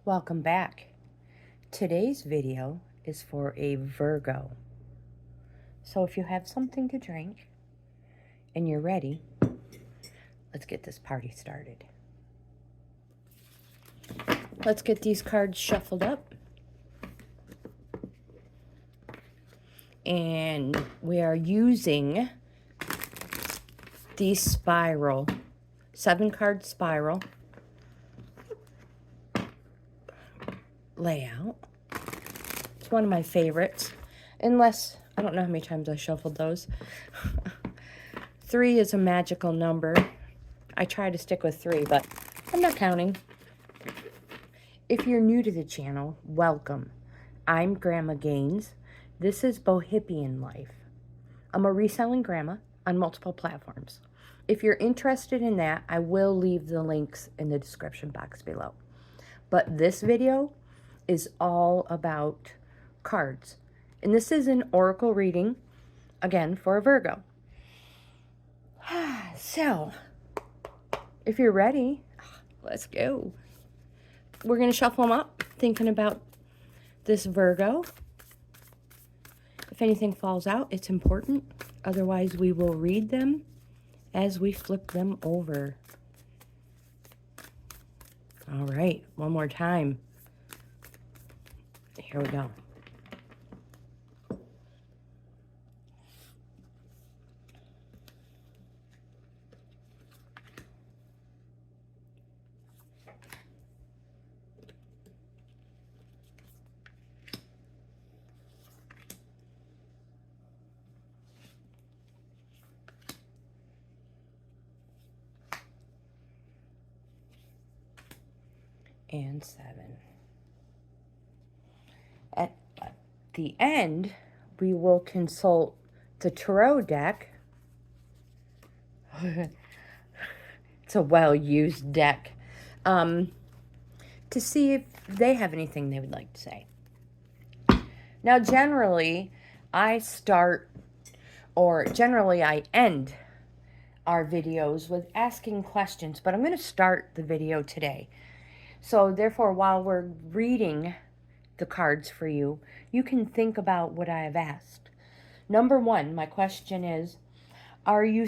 Welcome back. Today's video is for a Virgo. So if you have something to drink and you're ready, let's get this party started. Let's get these cards shuffled up. And we are using the spiral, 7-card spiral layout. It's one of my favorites, unless, I don't know how many times I shuffled those. 3 is a magical number. I try to stick with 3, but I'm not counting. If you're new to the channel, welcome. I'm Grandma GAINZ. This is Bohippianlife. I'm a reselling grandma on multiple platforms. If you're interested in that, I will leave the links in the description box below. But this video is all about cards. And this is an oracle reading, again, for a Virgo. So, if you're ready, let's go. We're going to shuffle them up, thinking about this Virgo. If anything falls out, it's important. Otherwise, we will read them as we flip them over. All right, one more time. Here we go. And 7. At the end, we will consult the tarot deck. It's a well-used deck. To see if they have anything they would like to say. Now, generally, I end our videos with asking questions, but I'm going to start the video today. So therefore, while we're reading the cards for you, you can think about what I have asked. Number 1, my question is, are you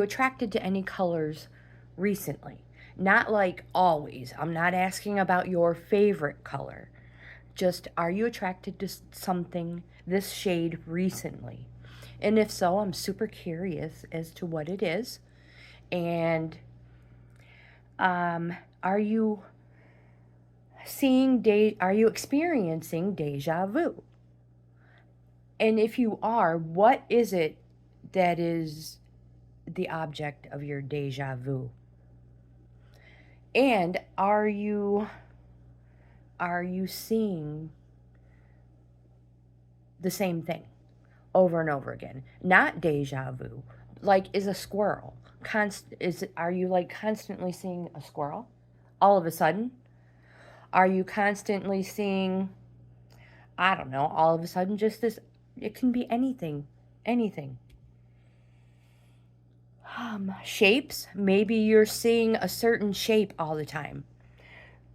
attracted to any colors recently? Not like always. I'm not asking about your favorite color. Just, are you attracted to something, this shade, recently? And if so, I'm super curious as to what it is. And are you experiencing deja vu? And if you are, what is it that is the object of your deja vu? And are you seeing the same thing over and over again? Not deja vu. Like, is a squirrel are you like constantly seeing a squirrel all of a sudden? Are you constantly seeing, I don't know, all of a sudden just this? It can be anything. Shapes. Maybe you're seeing a certain shape all the time.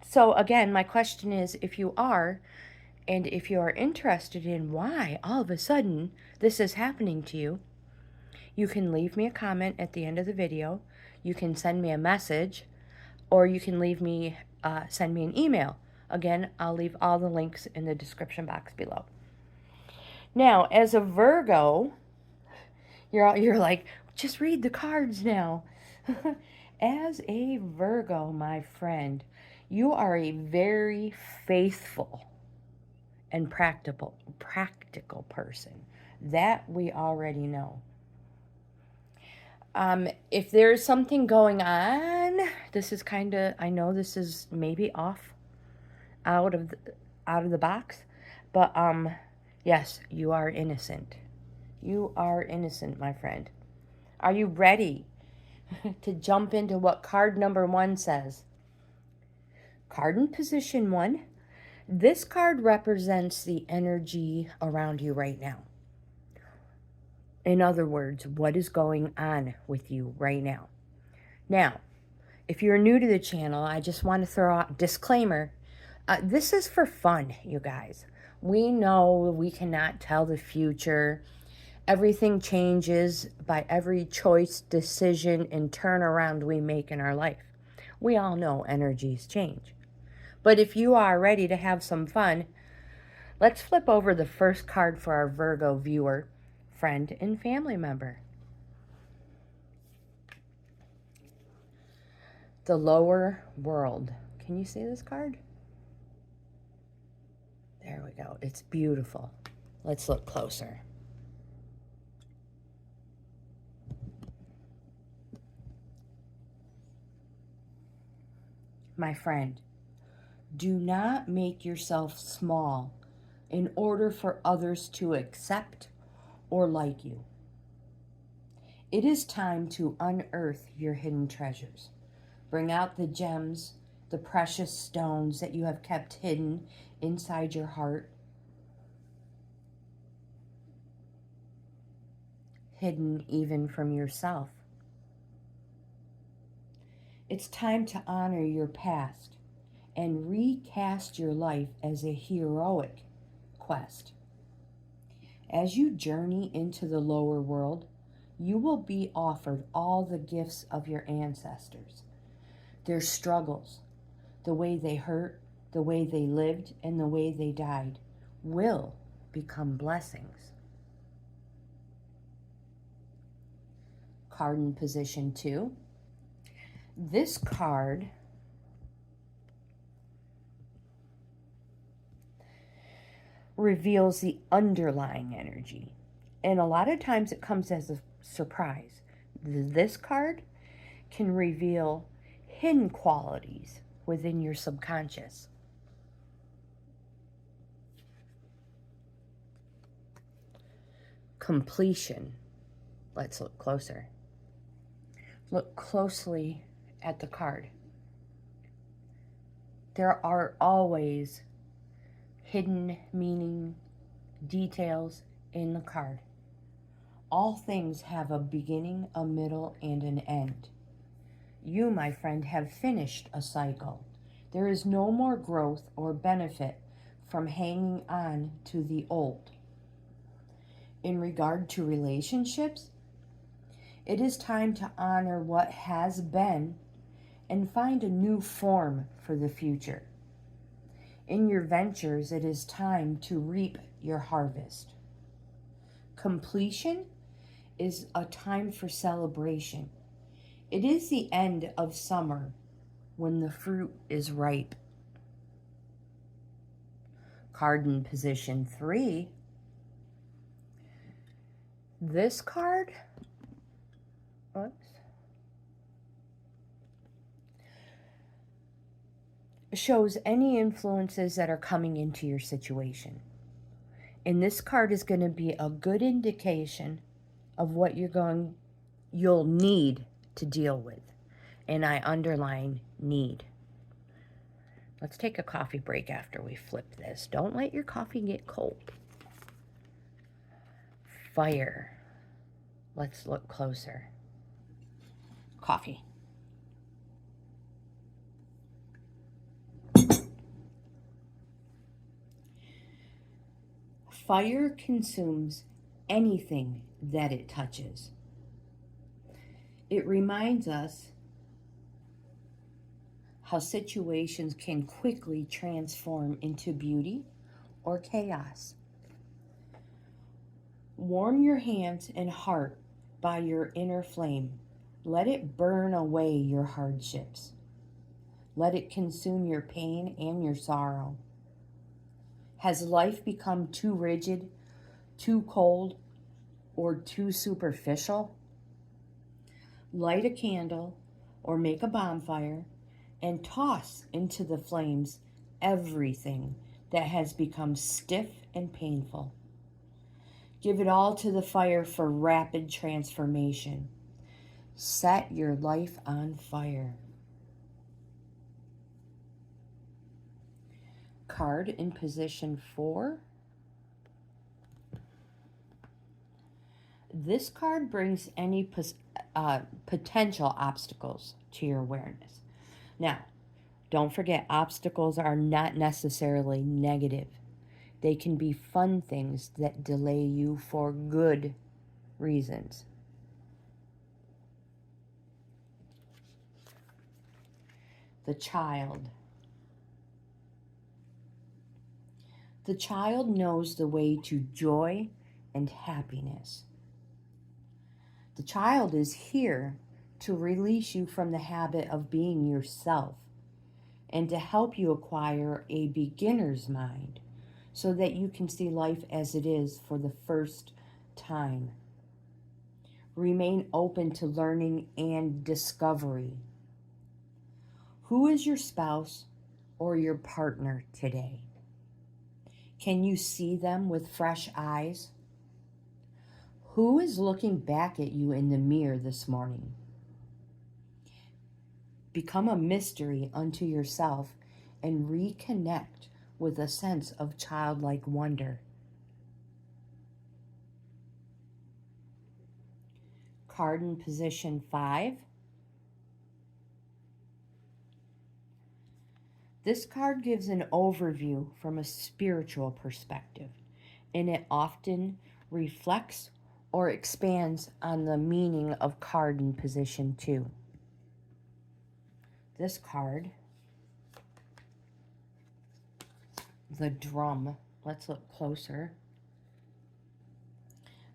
So again, my question is, if you are, and if you are interested in why all of a sudden this is happening to you, you can leave me a comment at the end of the video. You can send me a message, or you can send me an email. Again, I'll leave all the links in the description box below. Now, as a Virgo, you're like, just read the cards now. As a Virgo, my friend, you are a very faithful and practical person. That we already know. If there's something going on, this is kind of, I know this is maybe out of the box, but yes, you are innocent. You are innocent, my friend. Are you ready to jump into what card number 1 says? Card in position 1. This card represents the energy around you right now. In other words, what is going on with you right now? Now, If you're new to the channel, I just want to throw out a disclaimer. This is for fun, you guys. We know we cannot tell the future. Everything changes by every choice, decision, and turnaround we make in our life. We all know energies change. But if you are ready to have some fun, let's flip over the first card for our Virgo viewer, friend, and family member. The lower world. Can you see this card? There we go. It's beautiful. Let's look closer. My friend, do not make yourself small in order for others to accept or like you. It is time to unearth your hidden treasures. Bring out the gems, the precious stones that you have kept hidden inside your heart, hidden even from yourself. It's time to honor your past and recast your life as a heroic quest. As you journey into the lower world, you will be offered all the gifts of your ancestors. Their struggles, the way they hurt, the way they lived, and the way they died will become blessings. Card in position 2. This card reveals the underlying energy, and a lot of times it comes as a surprise. This card can reveal hidden qualities within your subconscious. Completion. Let's look closer. Look closely at the card. There are always hidden meaning, details in the card. All things have a beginning, a middle, and an end. You, my friend, have finished a cycle. There is no more growth or benefit from hanging on to the old. In regard to relationships, it is time to honor what has been and find a new form for the future. In your ventures, it is time to reap your harvest. Completion is a time for celebration. It is the end of summer when the fruit is ripe. Card in position 3. This card, shows any influences that are coming into your situation. And this card is going to be a good indication of what you'll need to deal with. And I underline need. Let's take a coffee break after we flip this. Don't let your coffee get cold. Fire. Let's look closer. Coffee. Fire consumes anything that it touches. It reminds us how situations can quickly transform into beauty or chaos. Warm your hands and heart by your inner flame. Let it burn away your hardships. Let it consume your pain and your sorrow. Has life become too rigid, too cold, or too superficial? Light a candle or make a bonfire and toss into the flames everything that has become stiff and painful. Give it all to the fire for rapid transformation. Set your life on fire. Card in position 4. This card brings any potential obstacles to your awareness. Now, don't forget, obstacles are not necessarily negative. They can be fun things that delay you for good reasons. The child. The child knows the way to joy and happiness. The child is here to release you from the habit of being yourself and to help you acquire a beginner's mind so that you can see life as it is for the first time. Remain open to learning and discovery. Who is your spouse or your partner today? Can you see them with fresh eyes? Who is looking back at you in the mirror this morning? Become a mystery unto yourself and reconnect with a sense of childlike wonder. Card in position 5. This card gives an overview from a spiritual perspective, and it often reflects or expands on the meaning of card in position 2. This card, the drum, let's look closer.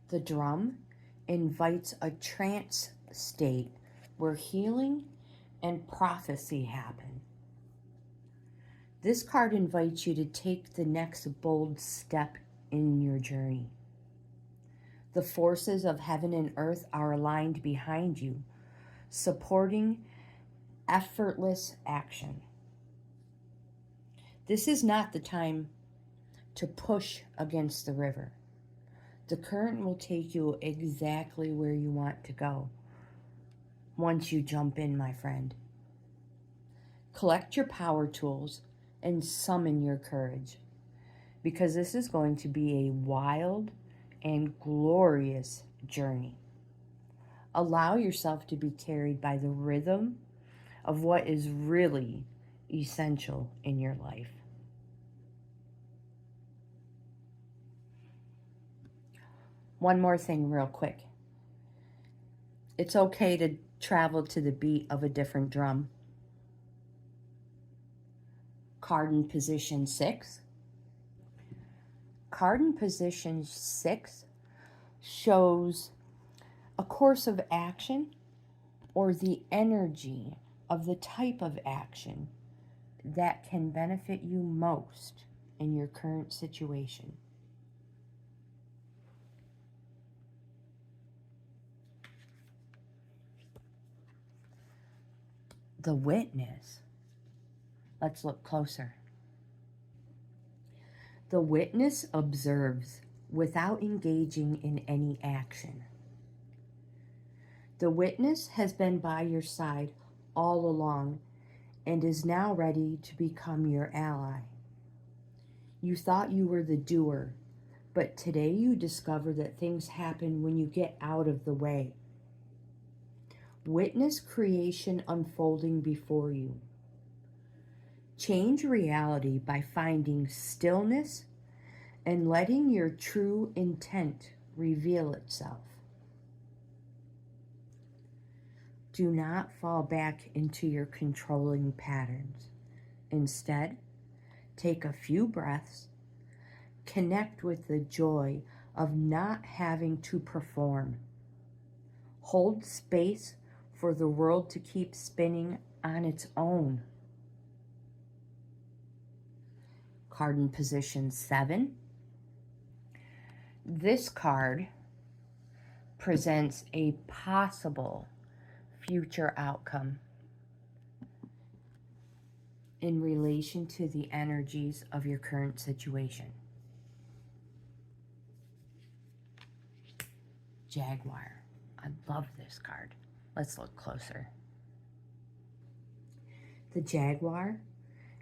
The drum invites a trance state where healing and prophecy happen. This card invites you to take the next bold step in your journey. The forces of heaven and earth are aligned behind you, supporting effortless action. This is not the time to push against the river. The current will take you exactly where you want to go once you jump in, my friend. Collect your power tools and summon your courage, because this is going to be a wild and glorious journey. Allow yourself to be carried by the rhythm of what is really essential in your life. One more thing real quick. It's okay to travel to the beat of a different drum. Card in position 6. Card in position 6 shows a course of action or the energy of the type of action that can benefit you most in your current situation. The witness. Let's look closer. The witness observes without engaging in any action. The witness has been by your side all along and is now ready to become your ally. You thought you were the doer, but today you discover that things happen when you get out of the way. Witness creation unfolding before you. Change reality by finding stillness and letting your true intent reveal itself. Do not fall back into your controlling patterns. Instead, take a few breaths, connect with the joy of not having to perform. Hold space for the world to keep spinning on its own. Card in position 7. This card presents a possible future outcome in relation to the energies of your current situation. Jaguar. I love this card. Let's look closer. The jaguar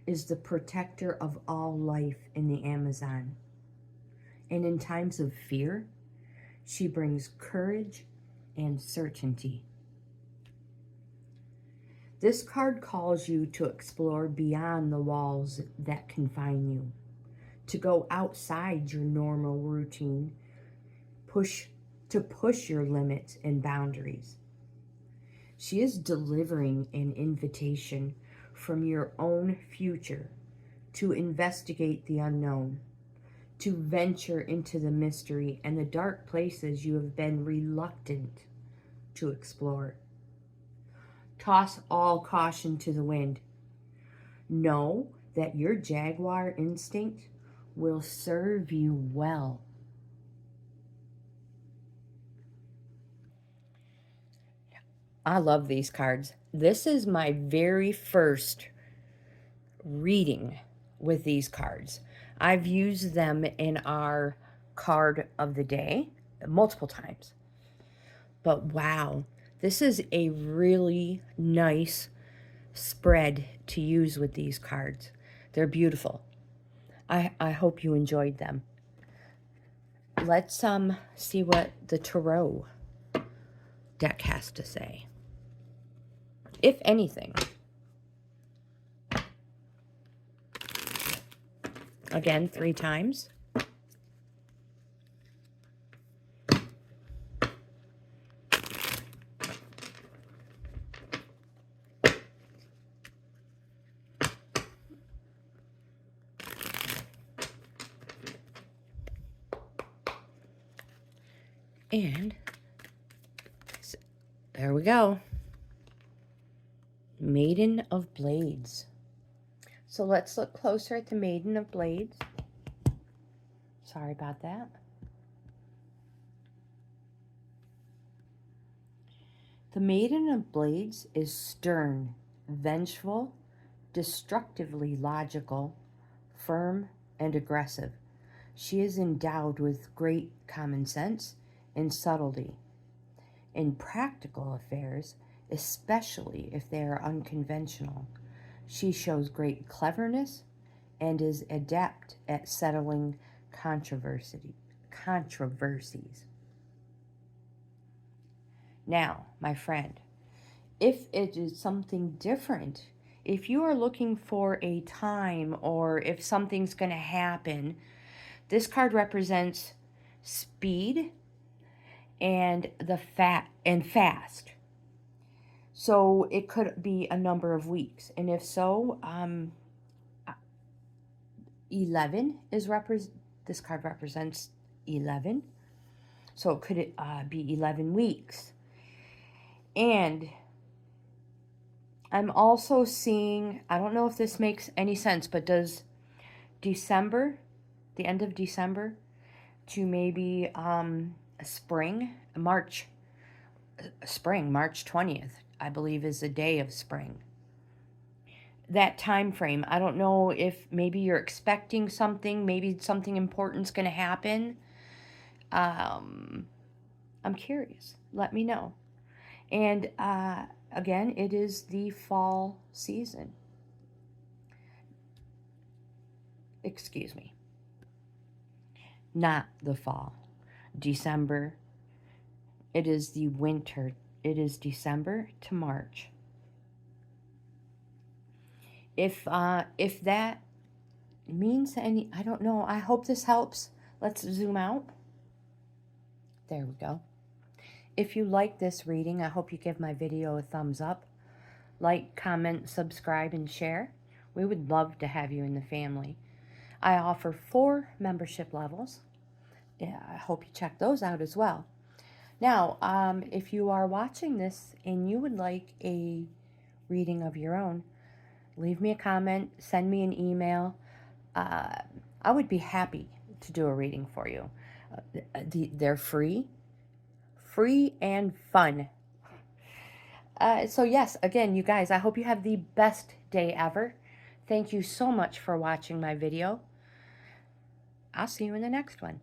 is the protector of all life in the Amazon. And in times of fear, she brings courage and certainty. This card calls you to explore beyond the walls that confine you, to go outside your normal routine, to push your limits and boundaries. She is delivering an invitation from your own future to investigate the unknown, to venture into the mystery and the dark places you have been reluctant to explore. Toss all caution to the wind. Know that your jaguar instinct will serve you well. I love these cards. This is my very first reading with these cards. I've used them in our card of the day multiple times. But wow, this is a really nice spread to use with these cards. They're beautiful. I hope you enjoyed them. Let's see what the tarot deck has to say, if anything. Again, 3 times. And there we go. Maiden of Blades. So let's look closer at the Maiden of Blades. Sorry about that. The Maiden of Blades is stern, vengeful, destructively logical, firm, and aggressive. She is endowed with great common sense and subtlety. In practical affairs, especially if they are unconventional, she shows great cleverness and is adept at settling controversies. Now, my friend, if it is something different, if you are looking for a time or if something's going to happen, this card represents speed and fast. So it could be a number of weeks. And if so, 11 is this card represents 11. So it could be 11 weeks. And I'm also seeing, I don't know if this makes any sense, but does December, the end of December, to maybe March 20th, I believe, is the day of spring. That time frame, I don't know if maybe you're expecting something, maybe something important's going to happen. I'm curious. Let me know. And again, it is the fall season. Excuse me. Not the fall. December. It is the winter. It is December to March. If that means any, I don't know. I hope this helps. Let's zoom out. There we go. If you like this reading, I hope you give my video a thumbs up. Like, comment, subscribe, and share. We would love to have you in the family. I offer 4 membership levels. Yeah, I hope you check those out as well. Now, if you are watching this and you would like a reading of your own, leave me a comment, send me an email. I would be happy to do a reading for you. They're free and fun. So yes, again, you guys, I hope you have the best day ever. Thank you so much for watching my video. I'll see you in the next one.